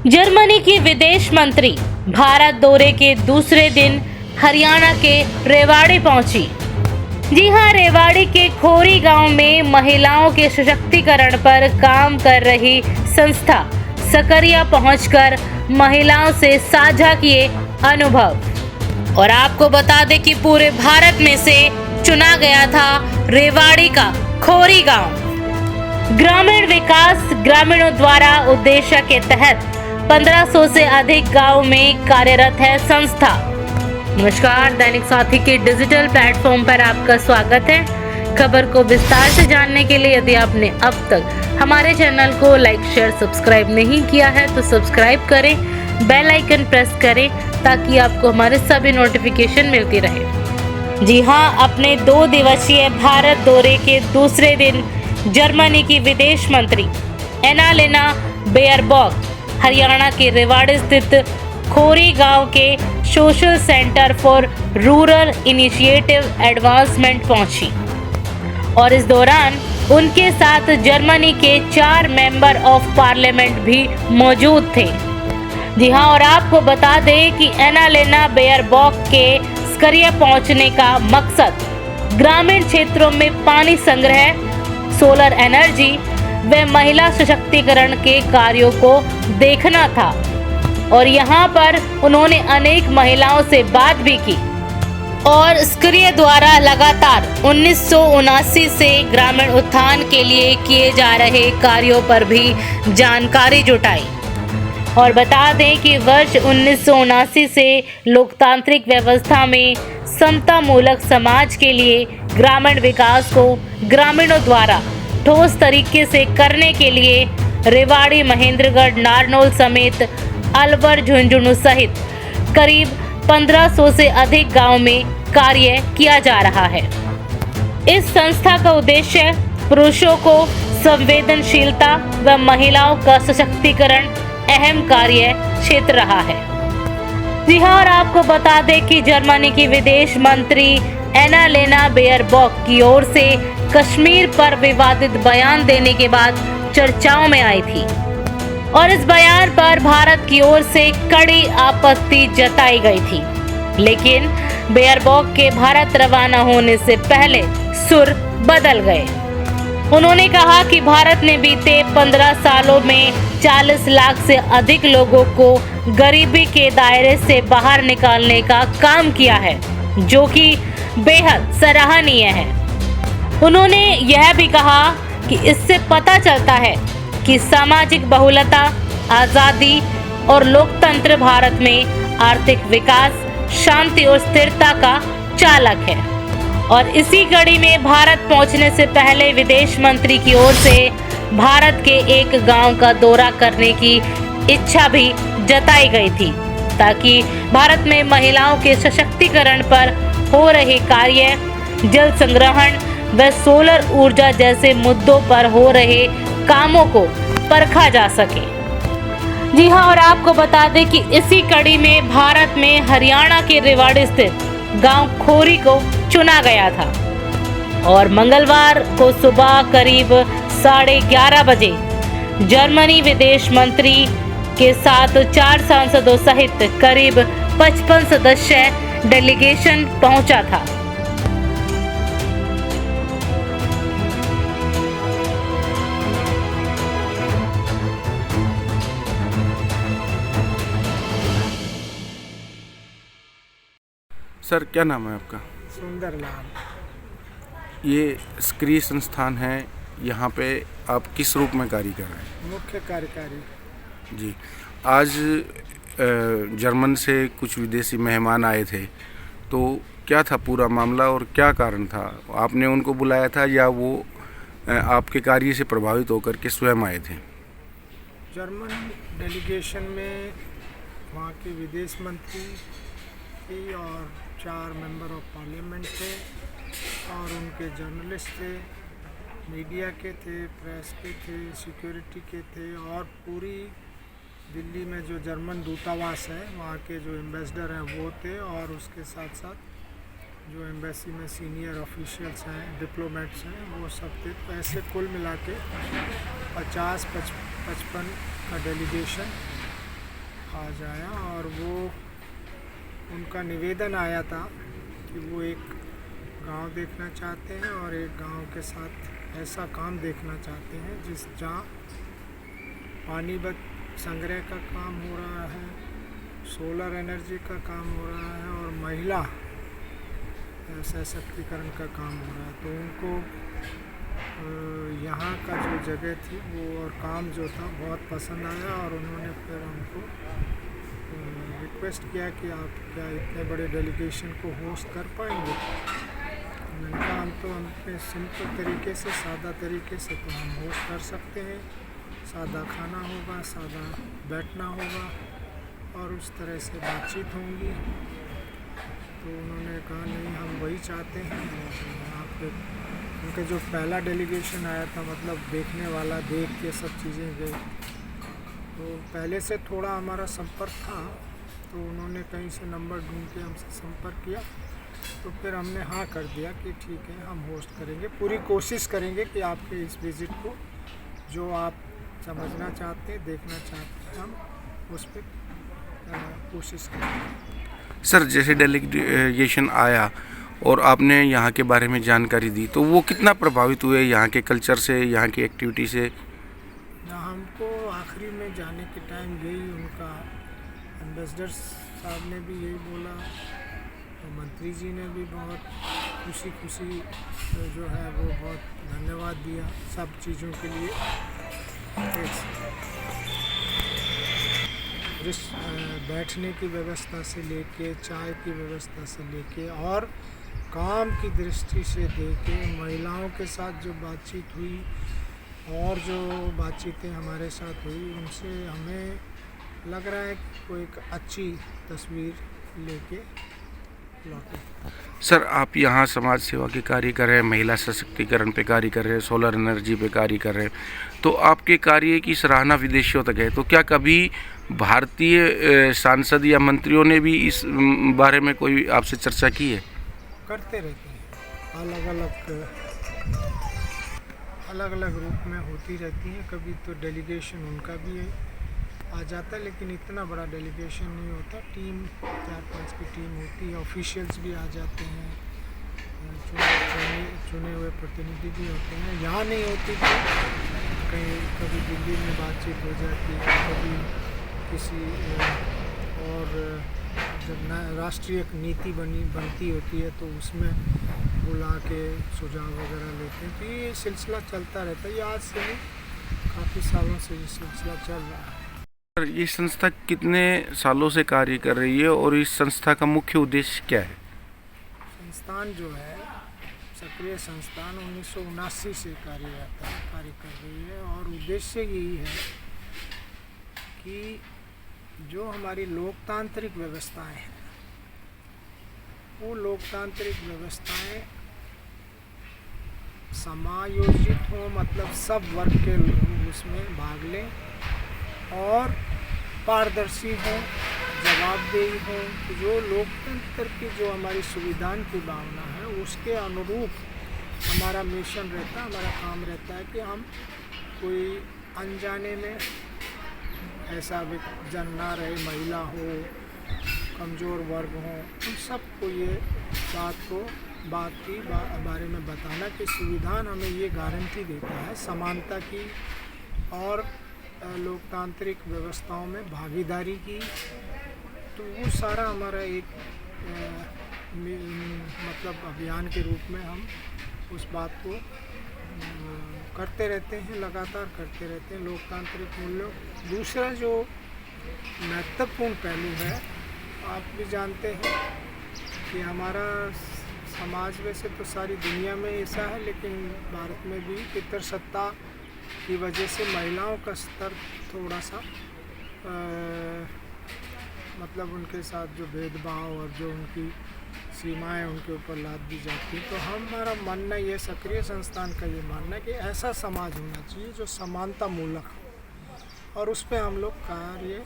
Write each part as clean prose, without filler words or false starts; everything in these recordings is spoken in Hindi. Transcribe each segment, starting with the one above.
जर्मनी की विदेश मंत्री भारत दौरे के दूसरे दिन हरियाणा के रेवाड़ी पहुंची। जी हां, रेवाड़ी के खोरी गांव में महिलाओं के सशक्तिकरण पर काम कर रही संस्था सकरिया पहुंचकर महिलाओं से साझा किए अनुभव। और आपको बता दें कि पूरे भारत में से चुना गया था रेवाड़ी का खोरी गांव। ग्रामीण विकास ग्रामीणों द्वारा उद्देश्य के तहत 1500 से अधिक गांव में कार्यरत है संस्था। नमस्कार, दैनिक साथी के डिजिटल प्लेटफॉर्म पर आपका स्वागत है। खबर को विस्तार से जानने के लिए यदि आपने अब तक हमारे चैनल को लाइक, शेयर, सब्सक्राइब नहीं किया है तो सब्सक्राइब करें, बेल आइकन प्रेस करें ताकि आपको हमारे सभी नोटिफिकेशन मिलती रहे। जी हाँ, अपने 2 दिवसीय भारत दौरे के दूसरे दिन जर्मनी की विदेश मंत्री एनालेना बेयरबॉक हरियाणा के रेवाड़ी स्थित खोरी गांव के social centre for rural initiative advancement पहुंची और इस दौरान उनके साथ जर्मनी के 4 मेंबर ऑफ पार्लियामेंट भी मौजूद थे। जी हां, और आपको बता दें कि एनालेना बेयरबॉक के सकरिया पहुंचने का मकसद ग्रामीण क्षेत्रों में पानी संग्रह, सोलर एनर्जी व महिला सशक्तिकरण के कार्यों को देखना था। और यहाँ पर उन्होंने अनेक महिलाओं से बात भी की और सकरिया द्वारा लगातार 1979 से ग्रामीण उत्थान के लिए किए जा रहे कार्यों पर भी जानकारी जुटाई। और बता दें कि वर्ष 1979 से लोकतांत्रिक व्यवस्था में समतामूलक समाज के लिए ग्रामीण विकास को ग्रामीणों द्वारा ठोस तरीके से करने के लिए रेवाड़ी, महेंद्रगढ़, नारनौल समेत अलवर, झुंझुनू सहित करीब 1500 से अधिक गांव में कार्य किया जा रहा है। इस संस्था का उद्देश्य पुरुषों को संवेदनशीलता व महिलाओं का सशक्तिकरण अहम कार्य क्षेत्र रहा है। जी हाँ, और आपको बता दें कि जर्मनी की विदेश मंत्री एनालेना बेयरबॉक की ओर से कश्मीर पर विवादित बयान देने के बाद चर्चाओं में आई थी और इस बयान पर भारत की ओर से कड़ी आपत्ति जताई गई थी। लेकिन बेयरबॉक के भारत रवाना होने से पहले सुर बदल गए। उन्होंने कहा कि भारत ने बीते 15 सालों में 40 लाख से अधिक लोगों को गरीबी के दायरे से बाहर निकालने का काम किया है, जो कि बेहद सराहनीय है। उन्होंने यह भी कहा कि इससे पता चलता है कि सामाजिक बहुलता, आज़ादी और लोकतंत्र भारत में आर्थिक विकास, शांति और स्थिरता का चालक है। और इसी कड़ी में भारत पहुंचने से पहले विदेश मंत्री की ओर से भारत के एक गांव का दौरा करने की इच्छा भी जताई गई थी ताकि भारत में महिलाओं के सशक्तिकरण पर हो रहे कार्य, जल संग्रहण व सोलर ऊर्जा जैसे मुद्दों पर हो रहे कामों को परखा जा सके। जी हाँ, और आपको बता दें कि इसी कड़ी में भारत में हरियाणा के रेवाड़ी स्थित गांव खोरी को चुना गया था और मंगलवार को सुबह करीब 11:30 बजे जर्मनी विदेश मंत्री के साथ 4 सांसदों सहित करीब 55 सदस्य डेलीगेशन पहुंचा था। सर, क्या नाम है आपका? सुंदरलाल। ये सकरिया संस्थान है, यहाँ पे आप किस रूप में कार्य कर रहे हैं? मुख्य कार्यकारी। जी, आज जर्मन से कुछ विदेशी मेहमान आए थे, तो क्या था पूरा मामला और क्या कारण था? आपने उनको बुलाया था या वो आपके कार्य से प्रभावित होकर के स्वयं आए थे? जर्मन डेलीगेशन में वहाँ के विदेश मंत्री थी और 4 मेंबर ऑफ पार्लियामेंट थे और उनके जर्नलिस्ट थे, मीडिया के थे, प्रेस के थे, सिक्योरिटी के थे और पूरी दिल्ली में जो जर्मन दूतावास है वहाँ के जो एम्बेसडर हैं वो थे और उसके साथ साथ जो एम्बेसी में सीनियर ऑफिशियल्स हैं, डिप्लोमेट्स हैं, वो सब थे। तो ऐसे कुल मिला के 50-55 का डेलीगेशन आज आया और वो उनका निवेदन आया था कि वो एक गांव देखना चाहते हैं और एक गांव के साथ ऐसा काम देखना चाहते हैं जहाँ पानी संग्रह का काम हो रहा है, सोलर एनर्जी का काम हो रहा है और महिला सशक्तिकरण का काम हो रहा है। तो उनको यहाँ का जो जगह थी वो और काम जो था बहुत पसंद आया और उन्होंने फिर हमको रिक्वेस्ट किया कि आप क्या इतने बड़े डेलीगेशन को होस्ट कर पाएंगे। मैंने कहा हम तो अपने सिंपल तरीके से, सादा तरीके से तो हम होस्ट कर सकते हैं। सादा खाना होगा, सादा बैठना होगा और उस तरह से बातचीत होंगी। तो उन्होंने कहा नहीं, हम वही चाहते हैं। और उनका जो पहला डेलीगेशन आया था, मतलब देखने वाला, देख के सब चीज़ें गए, तो पहले से थोड़ा हमारा संपर्क था। तो उन्होंने कहीं से नंबर ढूंढ के हमसे संपर्क किया, तो फिर हमने हाँ कर दिया कि ठीक है, हम होस्ट करेंगे। पूरी कोशिश करेंगे कि आपके इस विज़िट को जो आप समझना चाहते हैं, देखना चाहते हैं, हम उस पर कोशिश करेंगे। सर, जैसे डेलीगेशन आया और आपने यहाँ के बारे में जानकारी दी, तो वो कितना प्रभावित हुए यहाँ के कल्चर से, यहाँ की एक्टिविटी से? हमको आखिरी में जाने के टाइम यही उनका एम्बेसडर साहब ने भी यही बोला, मंत्री जी ने भी बहुत खुशी जो है वो बहुत धन्यवाद दिया सब चीज़ों के लिए। बैठने की व्यवस्था से लेके, चाय की व्यवस्था से लेके और काम की दृष्टि से देखे, महिलाओं के साथ जो बातचीत हुई और जो बातचीतें हमारे साथ हुई, उनसे हमें लग रहा है कि कोई एक अच्छी तस्वीर लेके लौटे। सर, आप यहाँ समाज सेवा के कार्य कर रहे हैं, महिला सशक्तिकरण पे कार्य कर रहे हैं, सोलर एनर्जी पे कार्य कर रहे हैं, तो आपके कार्य की सराहना विदेशियों तक है। तो क्या कभी भारतीय सांसद या मंत्रियों ने भी इस बारे में कोई आपसे चर्चा की है? करते रहते हैं, अलग अलग रूप में होती रहती हैं। कभी तो डेलीगेशन उनका भी आ जाता है, लेकिन इतना बड़ा डेलीगेशन नहीं होता। टीम 4-5 की टीम होती है, ऑफिशियल्स भी आ जाते हैं, चुने हुए प्रतिनिधि भी होते हैं। यहाँ नहीं होती तो कभी दिल्ली में बातचीत हो जाती है, कभी किसी और जब राष्ट्रीय नीति बनती होती है तो उसमें बुला के सुझाव वगैरह लेते हैं। तो ये सिलसिला चलता रहता है। ये आज से नहीं, काफ़ी सालों से ये सिलसिला चल रहा है। सर, ये संस्था कितने सालों से कार्य कर रही है और इस संस्था का मुख्य उद्देश्य क्या है? संस्थान जो है, सक्रिय संस्थान 1979 से कार्य कर रही है और उद्देश्य यही है कि जो हमारी लोकतांत्रिक व्यवस्थाएं हैं, वो लोकतांत्रिक व्यवस्थाएं समायोजित हो, मतलब सब वर्ग के लोग उसमें भाग लें और पारदर्शी हो, जवाबदेही हो। तो जो लोकतंत्र की जो हमारी संविधान की भावना है, उसके अनुरूप हमारा मिशन रहता है, हमारा काम रहता है कि हम कोई अनजाने में ऐसा जन ना रहे, महिला हो, कमज़ोर वर्ग हो, उन सबको ये बात की बारे में बताना कि संविधान हमें ये गारंटी देता है समानता की और लोकतांत्रिक व्यवस्थाओं में भागीदारी की। तो वो सारा हमारा एक मतलब अभियान के रूप में हम उस बात को करते रहते हैं, लगातार करते रहते हैं। लोकतांत्रिक मूल्यों, दूसरा जो महत्वपूर्ण पहलू है, आप भी जानते हैं कि हमारा समाज वैसे तो सारी दुनिया में ऐसा है, लेकिन भारत में भी पितृसत्ता की वजह से महिलाओं का स्तर थोड़ा सा मतलब उनके साथ जो भेदभाव और जो उनकी सीमाएं उनके ऊपर लाद दी जाती है। तो हमारा मानना ये, सक्रिय संस्थान का ये मानना है कि ऐसा समाज होना चाहिए जो समानता मूलक हो, और उस पर हम लोग कार्य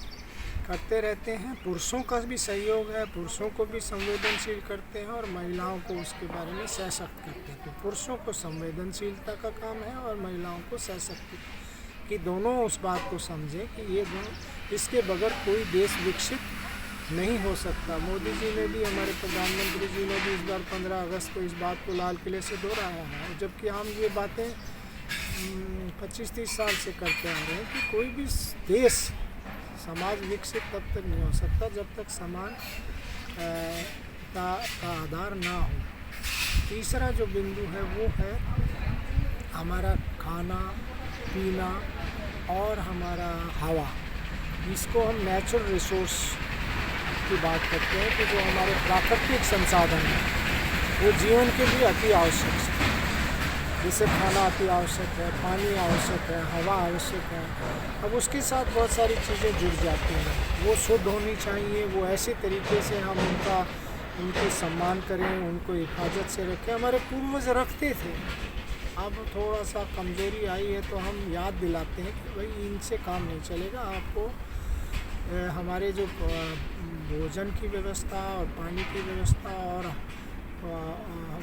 करते रहते हैं। पुरुषों का भी सहयोग है, पुरुषों को भी संवेदनशील करते हैं और महिलाओं को उसके बारे में सशक्त करते हैं। तो पुरुषों को संवेदनशीलता का काम है और महिलाओं को सशक्ति, कि दोनों उस बात को समझें कि ये जो इसके बगैर कोई देश विकसित नहीं हो सकता। मोदी जी ने भी, हमारे प्रधानमंत्री जी ने भी इस बार 15 अगस्त को इस बात को लाल किले से दोहराया है, जबकि हम ये बातें 25-30 साल से करते आ रहे हैं कि कोई भी देश, समाज विकसित तब तक नहीं हो सकता जब तक समान का आधार ना हो। तीसरा जो बिंदु है वो है हमारा खाना पीना और हमारा हवा। इसको हम नेचुरल रिसोर्स की बात करते हैं कि जो हमारे प्राकृतिक संसाधन हैं वो जीवन के लिए अति आवश्यक है। जैसे खाना अति आवश्यक है, पानी आवश्यक है, हवा आवश्यक है। अब उसके साथ बहुत सारी चीज़ें जुड़ जाती हैं, वो शुद्ध होनी चाहिए। वो ऐसे तरीके से हम उनके सम्मान करें, उनको हिफाजत से रखें। हमारे पूर्वज रखते थे, अब थोड़ा सा कमज़ोरी आई है तो हम याद दिलाते हैं कि भाई इनसे काम नहीं चलेगा। आपको हमारे जो भोजन की व्यवस्था और पानी की व्यवस्था और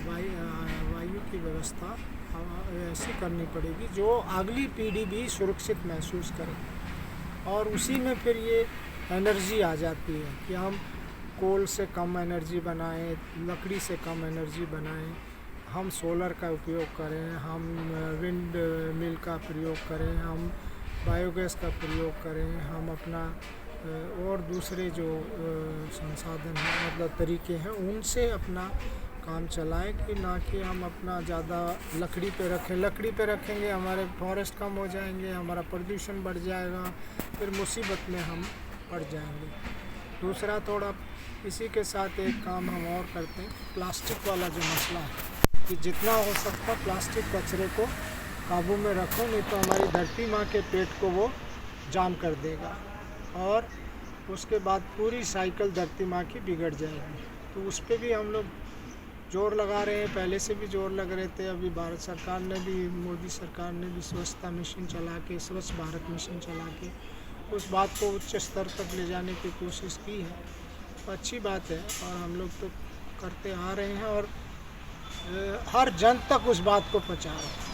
वायु की व्यवस्था ऐसी करनी पड़ेगी जो अगली पीढ़ी भी सुरक्षित महसूस करे। और उसी में फिर ये एनर्जी आ जाती है कि हम कोल से कम एनर्जी बनाएं, लकड़ी से कम एनर्जी बनाएं, हम सोलर का उपयोग करें, हम विंड मिल का प्रयोग करें, हम बायोगैस का प्रयोग करें, हम अपना और दूसरे जो संसाधन हैं, मतलब तरीके हैं, उनसे अपना काम चलाएं कि ना कि हम अपना ज़्यादा लकड़ी पे रखें। लकड़ी पे रखेंगे हमारे फॉरेस्ट कम हो जाएंगे, हमारा प्रदूषण बढ़ जाएगा, फिर मुसीबत में हम पड़ जाएंगे। दूसरा, थोड़ा इसी के साथ एक काम हम और करते हैं, प्लास्टिक वाला जो मसला है कि जितना हो सकता प्लास्टिक कचरे को काबू में रखो, नहीं तो हमारी धरती माँ के पेट को वो जाम कर देगा और उसके बाद पूरी साइकिल धरती माँ की बिगड़ जाएगी। तो उस पर भी हम लोग जोर लगा रहे हैं, पहले से भी जोर लग रहे थे। अभी भारत सरकार ने भी, मोदी सरकार ने भी स्वच्छता मिशन चला के, स्वच्छ भारत मिशन चला के उस बात को उच्च स्तर तक ले जाने की कोशिश की है। तो अच्छी बात है और हम लोग तो करते आ रहे हैं और हर जन तक उस बात को पहुँचा रहे हैं।